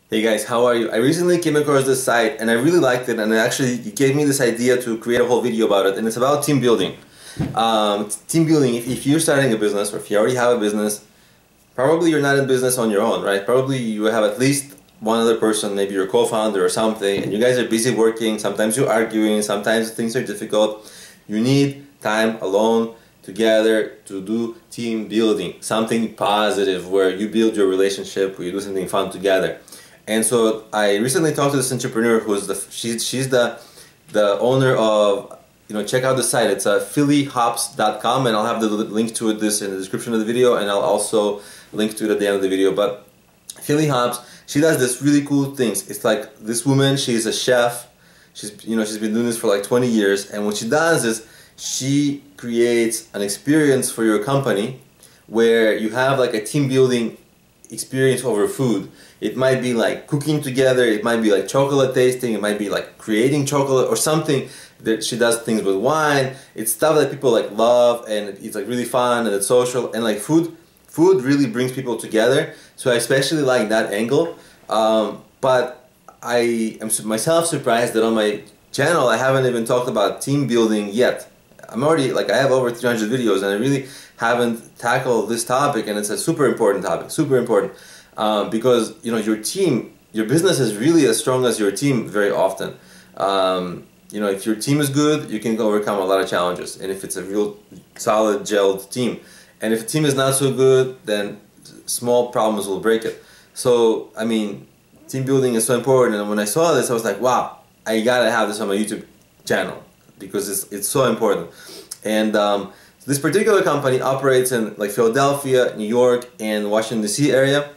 Hey guys, how are you? I recently came across this site and I really liked it, and it gave me this idea to create a whole video about it, and it's about team building. Team building, if you're starting a business or if you already have a business, probably you're not in business on your own, right? Probably you have at least one other person, maybe your co-founder or something, and you guys are busy working, sometimes you're arguing, sometimes things are difficult. You need time alone together to do team building, something positive where you build your relationship, where you do something fun together. And so I recently talked to this entrepreneur who's she's the owner of, check out the site. It's phillyhops.com, and I'll have the link to this in the description of the video, and I'll also link to it at the end of the video. But Philly Hops, she does this really cool things. It's like this woman, she's a chef. She's been doing this for like 20 years, and what she does is she creates an experience for your company where you have like a team building experience over food. It might be like cooking together, it might be like chocolate tasting, it might be like creating chocolate or something. That she does things with wine. It's stuff that people like love, and it's like really fun and it's social, and like food really brings people together. So I especially like that angle. But I am myself surprised that on my channel I haven't even talked about team building yet. I'm already like, I have over 300 videos and I really haven't tackled this topic, and it's a super important topic, super important. Because your team, your business is really as strong as your team very often. If your team is good, you can overcome a lot of challenges, and if it's a real solid gelled team. And if the team is not so good, then small problems will break it. So I mean, team building is so important, and when I saw this I was like, wow, I gotta have this on my YouTube channel because it's so important. And this particular company operates in like Philadelphia, New York, and Washington DC area.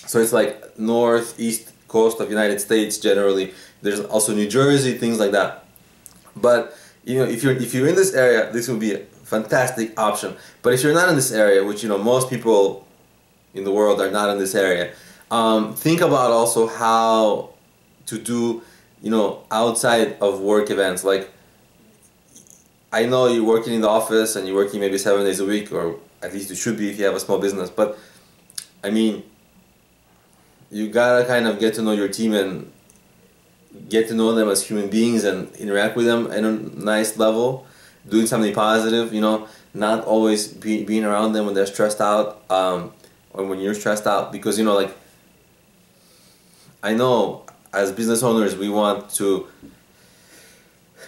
So it's like northeast coast of United States generally. There's also New Jersey, things like that. But if you're in this area, this would be a fantastic option. But if you're not in this area, which most people in the world are not in this area, think about also how to do outside of work events. Like, I know you're working in the office and you're working maybe 7 days a week, or at least you should be if you have a small business. But I mean, you gotta kind of get to know your team and get to know them as human beings and interact with them at a nice level, doing something positive, not always being around them when they're stressed out, or when you're stressed out, because like, I know as business owners we want to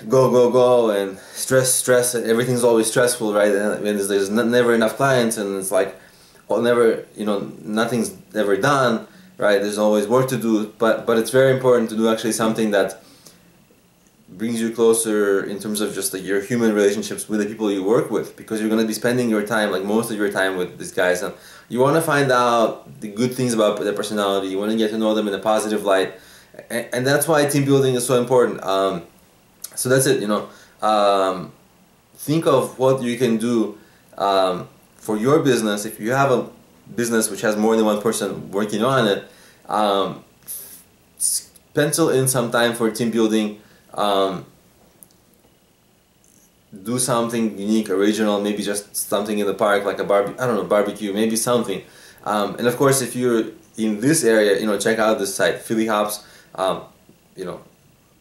go and stress, and everything's always stressful, right? And there's never enough clients, and it's like, nothing's ever done. Right, there's always work to do, but it's very important to do actually something that brings you closer in terms of just like your human relationships with the people you work with, because you're going to be spending your time, like most of your time, with these guys, and you want to find out the good things about their personality. You want to get to know them in a positive light, and that's why team building is so important. So that's it. Think of what you can do for your business. If you have a business which has more than one person working on it, pencil in some time for team building. Do something unique, original, maybe just something in the park, like a barbecue, maybe something. And of course, if you're in this area, check out this site, Philly Hops.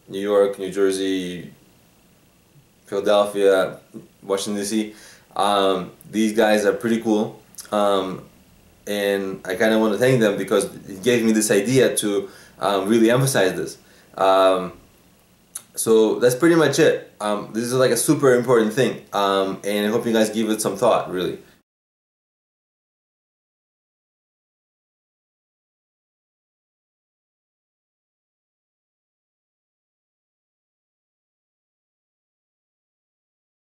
New York, New Jersey, Philadelphia, Washington DC. These guys are pretty cool. And I kind of want to thank them because it gave me this idea to really emphasize this. So that's pretty much it. This is like a super important thing, and I hope you guys give it some thought, really.